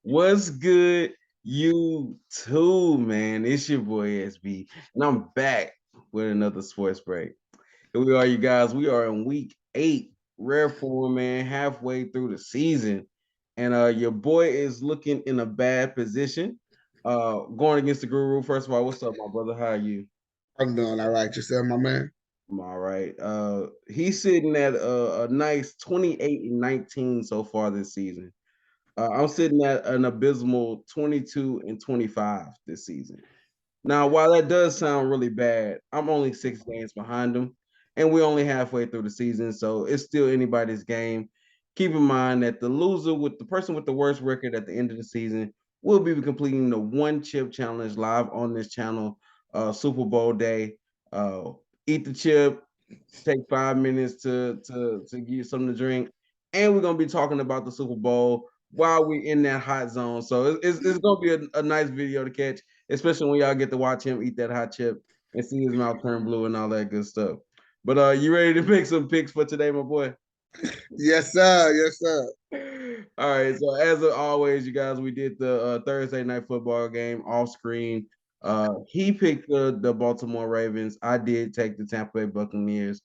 What's good, you too, man? It's your boy SB, and I'm back with another sports break. Here we are, you guys. We are in week 8, rare form, man, halfway through the season. And your boy is looking in a bad position. Going against the Guru. First of all, what's up, my brother? How are you? I'm doing all right. Yourself, my man. I'm all right. He's sitting at a nice 28 and 19 so far this season. I'm sitting at an abysmal 22 and 25 this season. Now, while that does sound really bad, I'm only 6 games behind him, and we're only halfway through the season, so it's still anybody's game. Keep in mind that the person with the worst record at the end of the season, will be completing the one chip challenge live on this channel, Super Bowl day. Uh, Eat the chip, take 5 minutes to get something to drink, and we're gonna be talking about the Super Bowl while we're in that hot zone. So it's gonna be a nice video to catch, especially when y'all get to watch him eat that hot chip and see his mouth turn blue and all that good stuff. But you ready to make some picks for today, my boy? Yes, sir. Yes, sir. All right. So as always, you guys, we did the Thursday night football game off screen. He picked the Baltimore Ravens. I did take the Tampa Bay Buccaneers.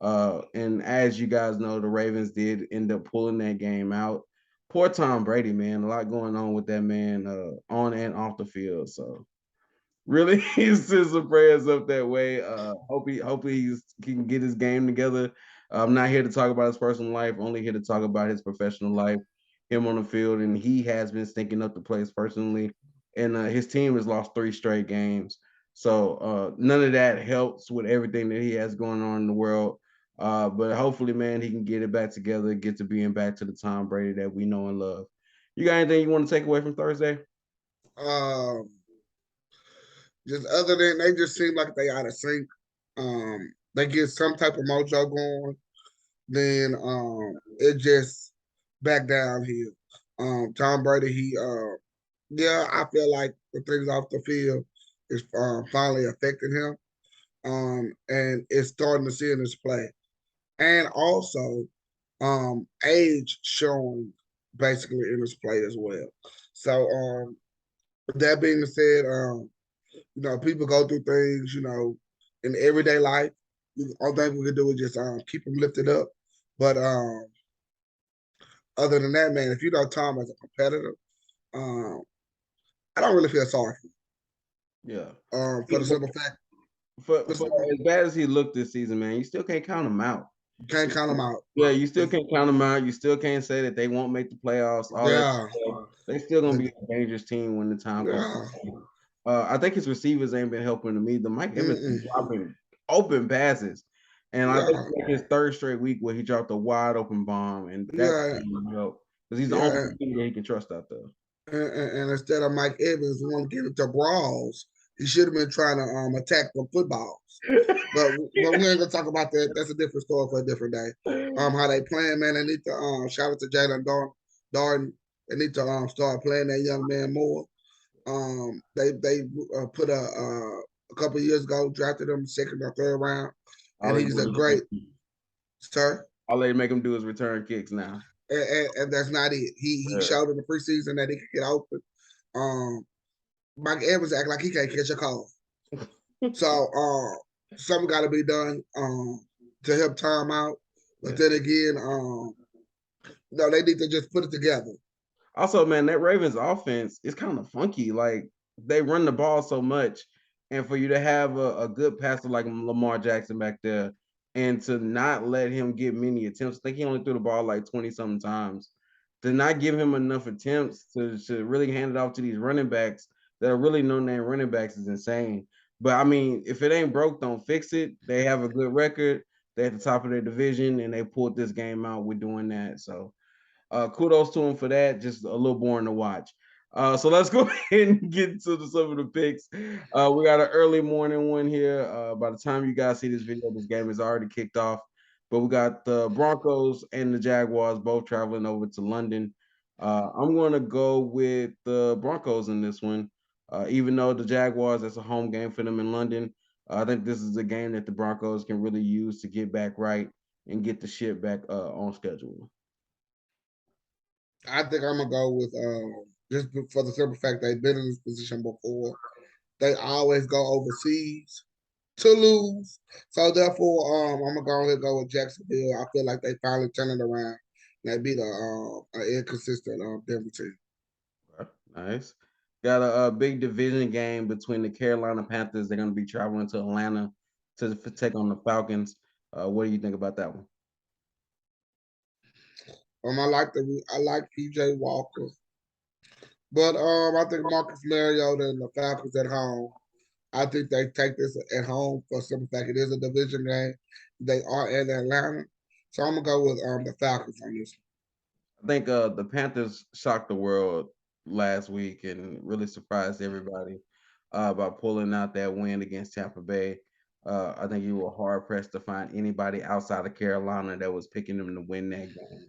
And as you guys know, the Ravens did end up pulling that game out. Poor Tom Brady, man. A lot going on with that man on and off the field. So really send some prayers up that way. Hope he can get his game together. I'm not here to talk about his personal life, only here to talk about his professional life, him on the field, and he has been stinking up the place personally. And his team has lost 3 straight games. So none of that helps with everything that he has going on in the world. But hopefully, man, he can get it back together, get to being back to the Tom Brady that we know and love. You got anything you want to take away from Thursday? Um, just other than they just seem like they out of sync. They get some type of mojo going, then it just back downhill. Tom Brady, yeah, I feel like the things off the field is finally affecting him. And it's starting to see in his play, and also age showing basically in his play as well. So that being said, people go through things, in everyday life. All thing we can do is just keep them lifted up. But other than that, man, if you know Tom as a competitor, um, I don't really feel sorry Yeah. for him. For the simple fact, For as bad as he looked this season, man, you still can't count him out. you can't count him out. Yeah, you still can't count them out. You still can't say that they won't make the playoffs. All that Yeah, stuff. They still gonna be a dangerous team when the time comes. yeah. I think his receivers ain't been helping him either. Mike Evans been Mm-mm. dropping open passes, and I think Yeah, it's like his third straight week where he dropped a wide open bomb, and that yeah, didn't help because he's the only yeah. receiver he can trust out there. And instead of Mike Evans wanting to get into brawls, he should have been trying to attack the footballs. But we ain't gonna talk about that. That's a different story for a different day. How they playing, man? They need to shout out to Jalen Darden. They need to start playing that young man more. They put a couple of years ago drafted him second or third round, All and they he's a do great sir. make him do is return kicks now. And that's not it. He Yeah. showed in the preseason that he could get open. Um, Mike Evans act like he can't catch a call. So something got to be done to help Tom out. But then again, no, they need to just put it together. Also, man, that Ravens offense is kind of funky. Like they run the ball so much, and for you to have a good passer like Lamar Jackson back there, and to not let him get many attempts, I think he only threw the ball like 20 something times. To not give him enough attempts to really hand it off to these running backs that are really no name running backs is insane. But I mean, if it ain't broke, don't fix it. They have a good record. They're at the top of their division, and they pulled this game out with doing that. So kudos to him for that. Just a little boring to watch. So let's go ahead and get into some of the picks. We got an early morning one here. By the time you guys see this video, this game is already kicked off. But we got the Broncos and the Jaguars both traveling over to London. I'm going to go with the Broncos in this one. Even though the Jaguars, that's a home game for them in London. I think this is a game that the Broncos can really use to get back right and get the shit back on schedule. I think I'm gonna go with just for the simple fact they've been in this position before. They always go overseas to lose. So therefore, I'm gonna go ahead and go with Jacksonville. I feel like they finally turned it around. They beat an inconsistent Denver team. Nice. Got a big division game between the Carolina Panthers. They're going to be traveling to Atlanta to take on the Falcons. What do you think about that one? I like PJ Walker, but I think Marcus Mariota and the Falcons at home. I think they take this at home for simple fact it is a division game. They are in Atlanta, so I'm gonna go with the Falcons on this. I think the Panthers shocked the world last week and really surprised everybody by pulling out that win against Tampa Bay. I think you were hard pressed to find anybody outside of Carolina that was picking them to win that game.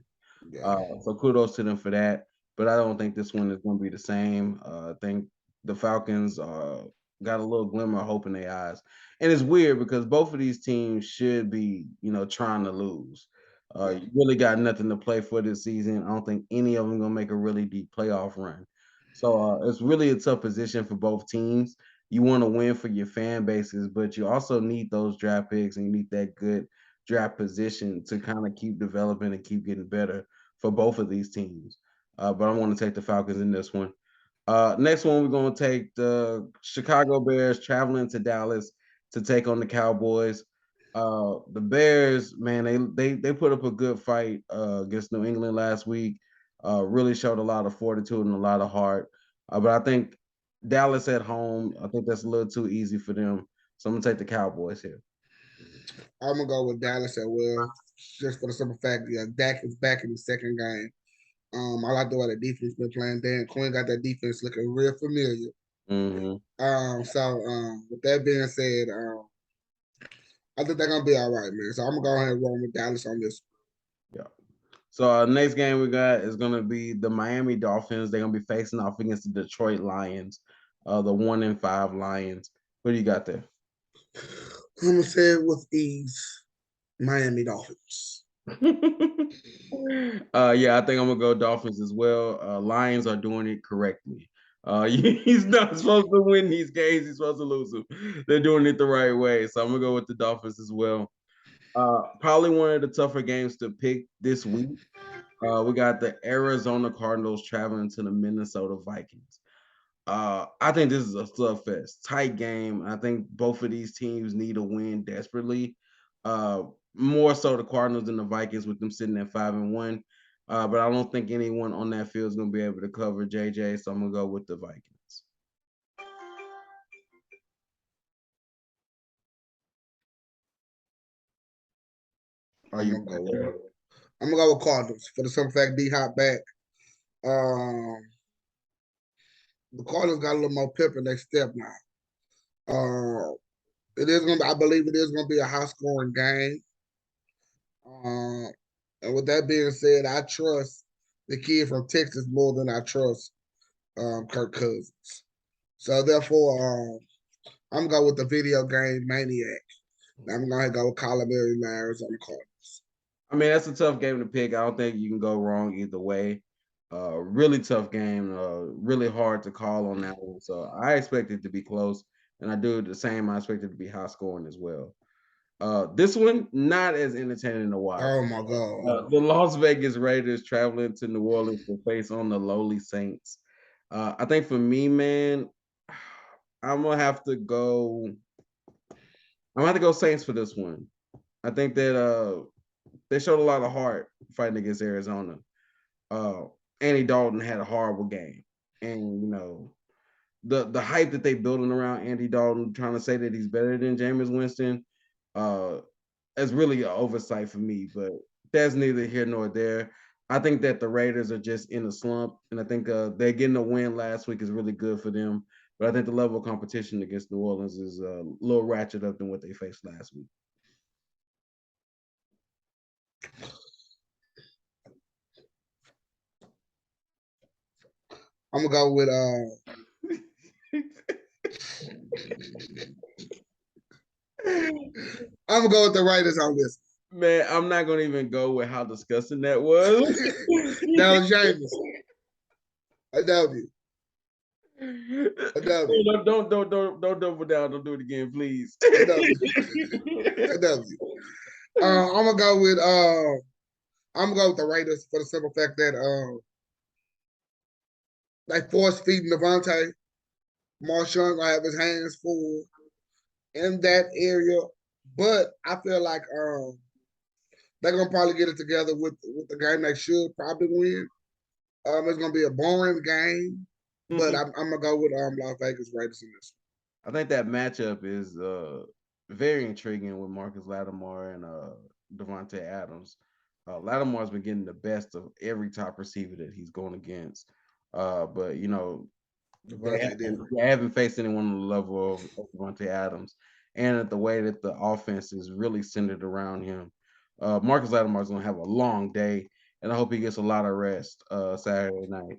Yeah. So kudos to them for that. But I don't think this one is going to be the same. I think the Falcons got a little glimmer of hope in their eyes, and it's weird because both of these teams should be, trying to lose. You really got nothing to play for this season. I don't think any of them gonna make a really deep playoff run. So it's really a tough position for both teams. You want to win for your fan bases, but you also need those draft picks and you need that good draft position to kind of keep developing and keep getting better for both of these teams. But I want to take the Falcons in this one. Next one, we're going to take the Chicago Bears traveling to Dallas to take on the Cowboys. The Bears, man, they put up a good fight against New England last week. Really showed a lot of fortitude and a lot of heart. But I think Dallas at home, I think that's a little too easy for them. So I'm gonna take the Cowboys here. I'm gonna go with Dallas as well, just for the simple fact that Dak is back in the second game. I like the way the defense been playing. Dan Quinn got that defense looking real familiar. Mm-hmm. With that being said, I think they're gonna be all right, man. So I'm gonna go ahead and roll with Dallas on this. Yeah. So our next game we got is gonna be the Miami Dolphins. They're gonna be facing off against the Detroit Lions, the 1-5 Lions. What do you got there? I'm gonna say it with ease, Miami Dolphins. Yeah, I think I'm gonna go Dolphins as well. Lions are doing it correctly. He's not supposed to win these games. He's supposed to lose them. They're doing it the right way. So I'm gonna go with the Dolphins as well. Probably one of the tougher games to pick this week. We got the Arizona Cardinals traveling to the Minnesota Vikings. I think this is a slugfest, tight game. I think both of these teams need a win desperately. More so the Cardinals than the Vikings, with them sitting at 5-1. But I don't think anyone on that field is going to be able to cover JJ. So I'm gonna go with the Vikings. Are I'm you? gonna go with Cardinals for the simple fact D Hop back. Um, the Cardinals got a little more pep in their step now. It is gonna. I believe it is gonna be a high scoring game. Uh, and with that being said, I trust the kid from Texas more than I trust Kirk Cousins. So therefore, I'm going with the video game maniac. I'm going to go with Kyler Murray and the Arizona Cardinals. I mean, that's a tough game to pick. I don't think you can go wrong either way. Really tough game. Really hard to call on that one. So I expect it to be close, and I do the same. I expect it to be high scoring as well. This one not as entertaining to watch. Oh my God. The Las Vegas Raiders traveling to New Orleans to face on the lowly Saints. I think for me, man, I'm gonna have to go. I'm gonna have to go Saints for this one. I think that they showed a lot of heart fighting against Arizona. Andy Dalton had a horrible game, and the hype that they building around Andy Dalton, trying to say that he's better than Jameis Winston, is really an oversight for me. But that's neither here nor there. I think that the Raiders are just in a slump, and I think they're getting a win last week is really good for them. But I think the level of competition against New Orleans is a little ratchet up than what they faced last week. I'm gonna go with I'm gonna go with the Raiders on this. Man, I'm not gonna even go with how disgusting that was. That was James. I W. A W. Don't double down. Don't do it again, please. A W. A W. I'm gonna go with the Raiders for the simple fact that they force feeding Devontae. Marshawn gonna have his hands full in that area, but I feel like they're gonna probably get it together with the game they should probably win. It's gonna be a boring game, but I'm gonna go with Las Vegas Raiders in this. I think that matchup is very intriguing with Marcus Lattimore and Devontae Adams. Lattimore's been getting the best of every top receiver that he's going against. But you know, they haven't faced anyone on the level of Devontae Adams, and the way that the offense is really centered around him. Marcus Lattimore is going to have a long day, and I hope he gets a lot of rest Saturday night.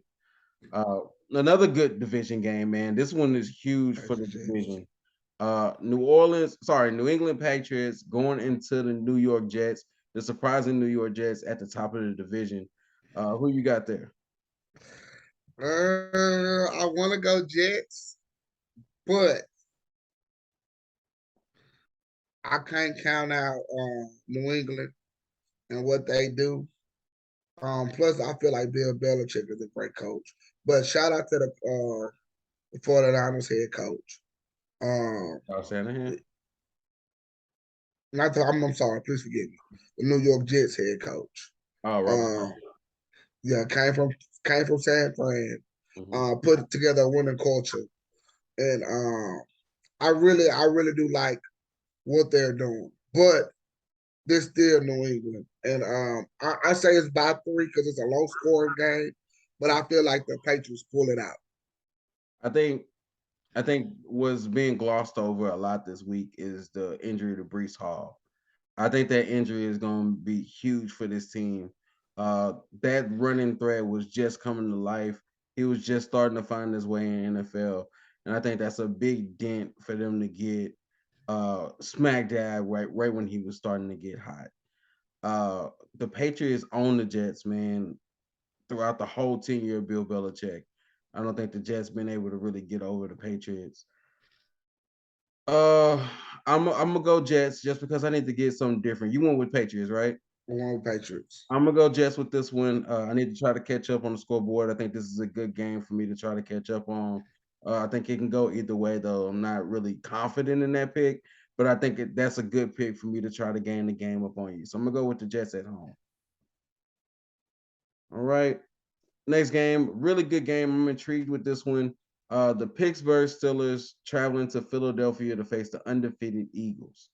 Another good division game, man. This one is huge for the division. New England Patriots going into the New York Jets, the surprising New York Jets at the top of the division. Who you got there? I want to go Jets, but I can't count out New England and what they do. Plus, I feel like Bill Belichick is a great coach. But shout out to the 49ers head coach. Shanahan. I'm sorry, please forgive me. The New York Jets head coach. Oh, Robert. Yeah, came from San Fran. Put together a winning culture, and I really do like what they're doing. But they're still New England, and I say it's by 3 because it's a low scoring game. But I feel like the Patriots pull it out. I think what's being glossed over a lot this week is the injury to Breece Hall. I think that injury is going to be huge for this team. That running threat was just coming to life. He was just starting to find his way in NFL, and I think that's a big dent for them to get smack dab right when he was starting to get hot. The Patriots own the Jets, man, throughout the whole tenure of Bill Belichick. I don't think the Jets been able to really get over the Patriots. I'm gonna go Jets just because I need to get something different. You went with Patriots, right? I want Patriots. I'm gonna go Jets with this one. I need to try to catch up on the scoreboard. I think this is a good game for me to try to catch up on. I think it can go either way, though. I'm not really confident in that pick, but I think that's a good pick for me to try to gain the game up on you. So I'm gonna go with the Jets at home. All right. Next game, really good game. I'm intrigued with this one. The Pittsburgh Steelers traveling to Philadelphia to face the undefeated Eagles.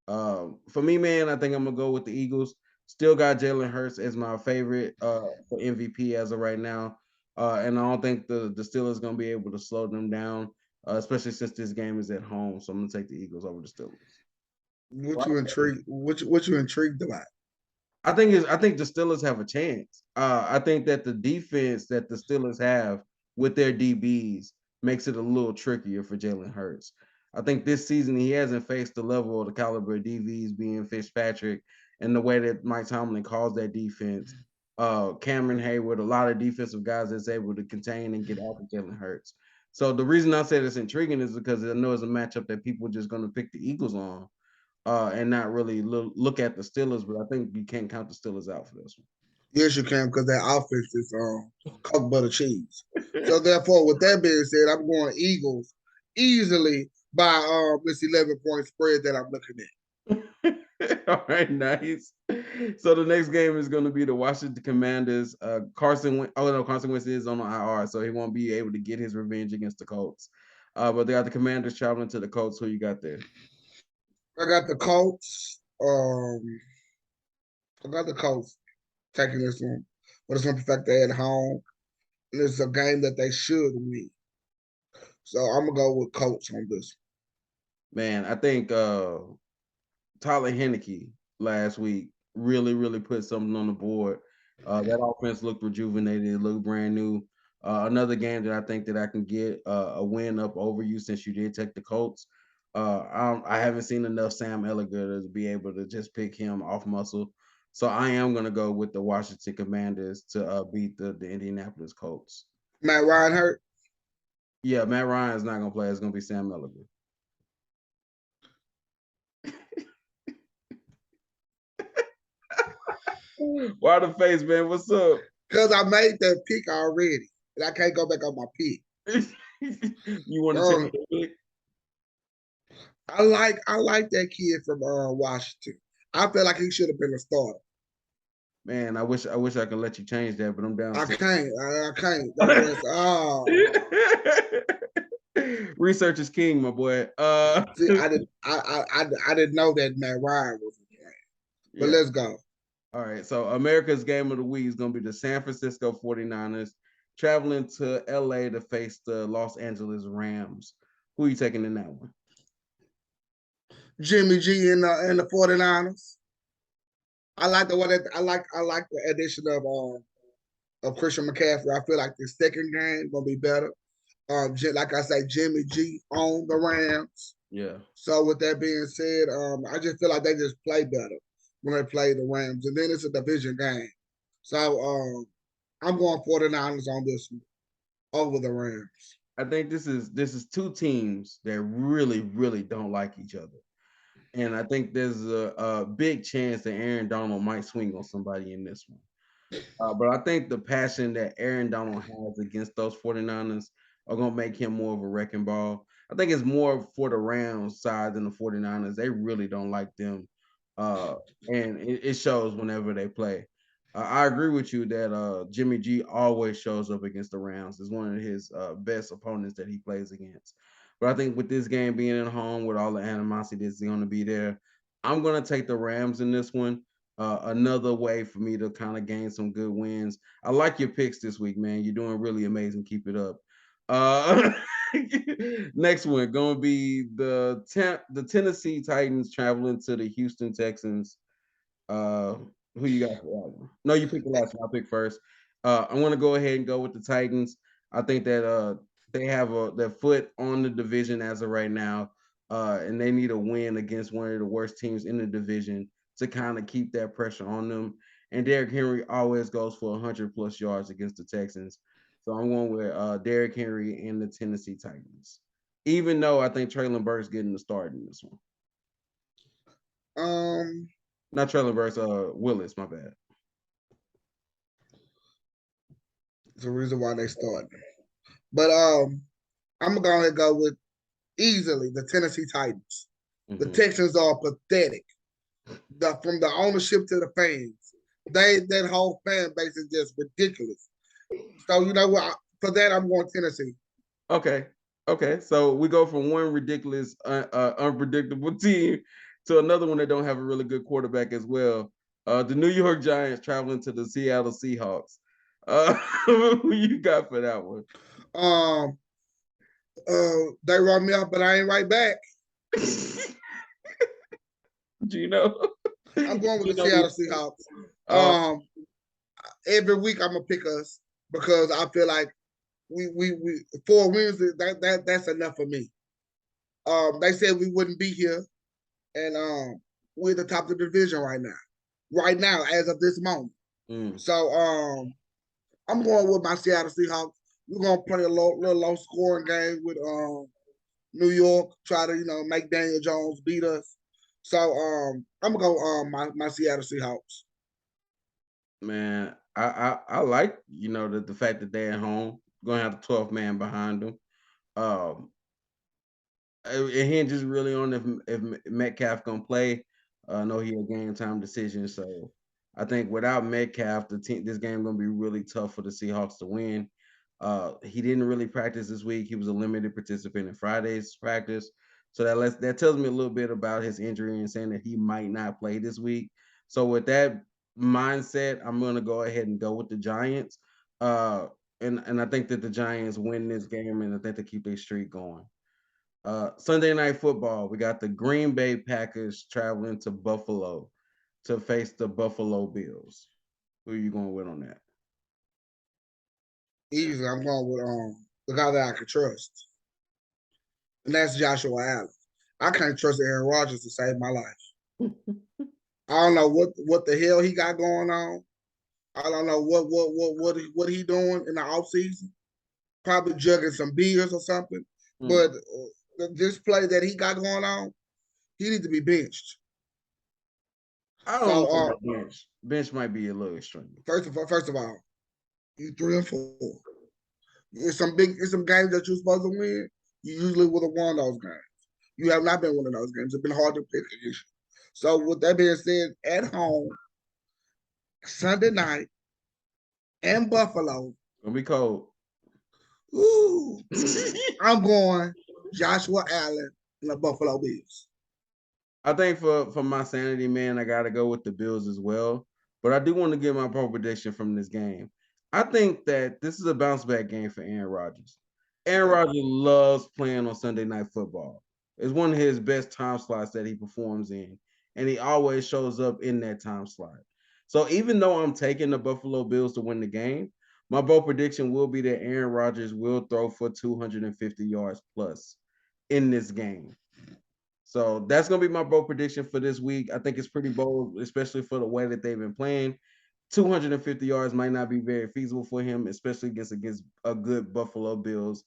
For me, man, I think I'm gonna go with the Eagles. Still got Jalen Hurts as my favorite for MVP as of right now, and I don't think the Steelers gonna be able to slow them down, especially since this game is at home. So I'm gonna take the Eagles over the Steelers. What you intrigued about? I think the Steelers have a chance. I think that the defense that the Steelers have with their DBs makes it a little trickier for Jalen Hurts. I think this season he hasn't faced the level of the caliber of DBs being Fitzpatrick and the way that Mike Tomlin calls that defense. Cameron Hayward, a lot of defensive guys that's able to contain and get after Jalen Hurts. So the reason I say it's intriguing is because I know it's a matchup that people are just going to pick the Eagles on and not really look at the Steelers, but I think you can't count the Steelers out for this one. Yes, you can because that offense is cooked butter cheese. So therefore, with that being said, I'm going Eagles easily by this 11-point spread that I'm looking at. All right, nice. So the next game is going to be the Washington Commanders. Carson Wentz is on the IR, so he won't be able to get his revenge against the Colts. But they got the Commanders traveling to the Colts. Who you got there? I got the Colts. I got the Colts taking this one. But it's going to fact they're at home. And it's a game that they should win. So I'm going to go with Colts on this. Man, I think Tyler Heinicke last week really put something on the board. That offense looked rejuvenated, it looked brand new. Another game that I think that I can get a win up over you since you did take the Colts. I haven't seen enough Sam Ehlinger to be able to just pick him off muscle. So I am going to go with the Washington Commanders to beat the Indianapolis Colts. Matt Ryan hurt. Yeah, Matt Ryan is not gonna play. It's gonna be Sam Milligan. Why the face, man? What's up? Because I made that pick already. And I can't go back on my pick. You want to Um, change your pick? I like that kid from Washington. I feel like he should have been a starter. Man, I wish I could let you change that, but I'm I downstairs. can't. I can't. Research is king, my boy. See, I didn't know that Matt Ryan was playing. But Yeah. let's go. All right. So America's game of the week is going to be the San Francisco 49ers traveling to LA to face the Los Angeles Rams. Who are you taking in that one? Jimmy G and the 49ers. I like the way that I like the addition of Christian McCaffrey. I feel like the second game gonna be better. Like I say, Jimmy G on the Rams. Yeah. So with that being said, I just feel like they just play better when they play the Rams, and then it's a division game. So I'm going 49ers on this one over the Rams. I think this is two teams that really don't like each other. And I think there's a big chance that Aaron Donald might swing on somebody in this one. But I think the passion that Aaron Donald has against those 49ers are going to make him more of a wrecking ball. I think it's more for the Rams side than the 49ers. They really don't like them. And it shows whenever they play. I agree with you that Jimmy G always shows up against the Rams. It's one of his best opponents that he plays against. But I think with this game being at home, with all the animosity that's going to be there, I'm going to take the Rams in this one. Another way for me to kind of gain some good wins. I like your picks this week, man. You're doing really amazing. Keep it up. Uh, next one going to be the Tennessee Titans traveling to the Houston Texans. Uh, who you got for that one? No, you picked the last one. I picked first. I want to go ahead and go with the Titans. I think that they have their foot on the division as of right now, and they need a win against one of the worst teams in the division to kind of keep that pressure on them. And Derrick Henry always goes for 100+ yards against the Texans. So I'm going with Derrick Henry and the Tennessee Titans. Even though I think Traylon Burks getting the start in this one. Not Traylon Burks, Willis, my bad. It's the reason why they started. But I'm gonna go with easily the Tennessee Titans. Mm-hmm. The Texans are pathetic. From the ownership to the fans, that whole fan base is just ridiculous. So you know what? For that, I'm going Tennessee. Okay. So we go from one ridiculous, unpredictable team to another one that don't have a really good quarterback as well. The New York Giants traveling to the Seattle Seahawks. Who you got for that one? They run me off, but I ain't right back. Gino. I'm going with the Seattle Seahawks. Every week I'm gonna pick us because I feel like we 4 wins. That's enough for me. They said we wouldn't be here, and we're at the top of the division right now. Right now, as of this moment. So I'm going with my Seattle Seahawks. We're gonna play a little low scoring game with New York. Try to make Daniel Jones beat us. So I'm gonna go my Seattle Seahawks. Man, I like the fact that they're at home. Gonna have the 12th man behind them. It hinges really on if Metcalf gonna play. I know he a game time decision, so I think without Metcalf, this game gonna be really tough for the Seahawks to win. He didn't really practice this week. He was a limited participant in Friday's practice, so that tells me a little bit about his injury and saying that he might not play this week. So with that mindset, I'm gonna go ahead and go with the Giants. And I think that the Giants win this game, and I think they keep their streak going. Sunday Night Football, we got the Green Bay Packers traveling to Buffalo to face the Buffalo Bills. Who are you going with on that? Easy, I'm going with the guy that I can trust, and that's Joshua Allen. I can't trust Aaron Rodgers to save my life. I don't know what the hell he got going on. I don't know what he doing in the offseason. probably jugging some beers or something. But this play that he got going on, he needs to be benched. I don't know about bench. Bench might be a little extreme. First of all, you 3-4. It's some games that you're supposed to win. You usually would have won those games. You have not been winning those games. It's been hard to pick against you. So with that being said, at home, Sunday night, in Buffalo. Gonna be cold. Ooh, I'm going Joshua Allen and the Buffalo Bills. I think for my sanity, man, I gotta go with the Bills as well. But I do want to give my pro prediction from this game. I think that this is a bounce back game for Aaron Rodgers. Aaron Rodgers loves playing on Sunday Night Football. It's one of his best time slots that he performs in, and he always shows up in that time slot. So even though I'm taking the Buffalo Bills to win the game, my bold prediction will be that Aaron Rodgers will throw for 250 yards plus in this game. So that's gonna be my bold prediction for this week. I think it's pretty bold, especially for the way that they've been playing. 250 yards might not be very feasible for him, especially against a good Buffalo Bills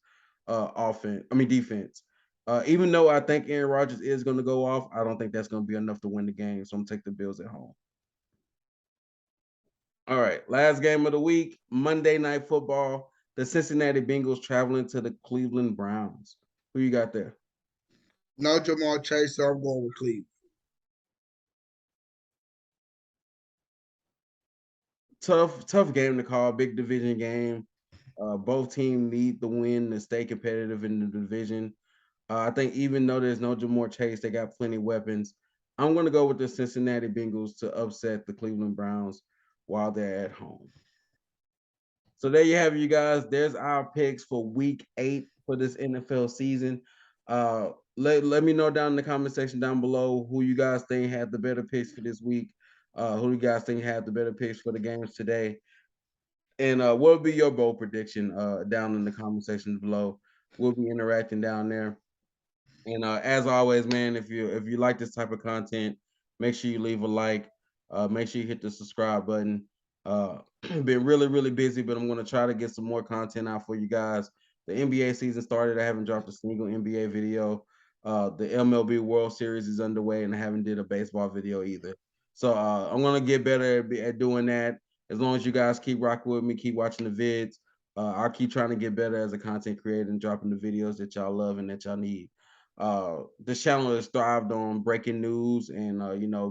defense. Even though I think Aaron Rodgers is going to go off, I don't think that's going to be enough to win the game. So I'm gonna take the Bills at home. All right, last game of the week, Monday Night Football. The Cincinnati Bengals traveling to the Cleveland Browns. Who you got there? No Ja'Marr Chase, so I'm going with Cleveland. Tough game to call. Big division game. Both teams need the win to stay competitive in the division. I think even though there's no Ja'Marr Chase, they got plenty of weapons. I'm going to go with the Cincinnati Bengals to upset the Cleveland Browns while they're at home. So there you have it, you guys. There's our picks for Week 8 for this NFL season. Let me know down in the comment section down below who you guys think had the better picks for this week. Who you guys think had the better picks for the games today? And what will be your bold prediction down in the comment section below? We'll be interacting down there. And as always, man, if you like this type of content, make sure you leave a like. Make sure you hit the subscribe button. Been really busy, but I'm gonna try to get some more content out for you guys. The NBA season started. I haven't dropped a single NBA video. The MLB World Series is underway, and I haven't did a baseball video either. So I'm gonna get better at doing that. As long as you guys keep rocking with me, keep watching the vids. I'll keep trying to get better as a content creator and dropping the videos that y'all love and that y'all need. This channel has thrived on breaking news and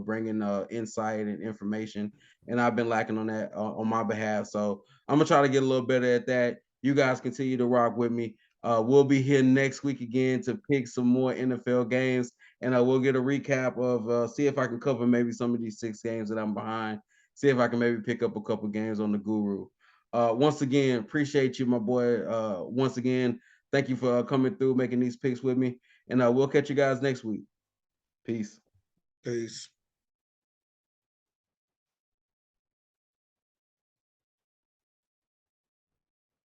bringing insight and information, and I've been lacking on that on my behalf. So I'm gonna try to get a little better at that. You guys continue to rock with me. We'll be here next week again to pick some more NFL games, and we'll get a recap of see if I can cover maybe some of these 6 games that I'm behind. See if I can maybe pick up a couple games on the Guru. Once again, appreciate you, my boy. Once again, thank you for coming through, making these picks with me. And we'll catch you guys next week. Peace. Peace.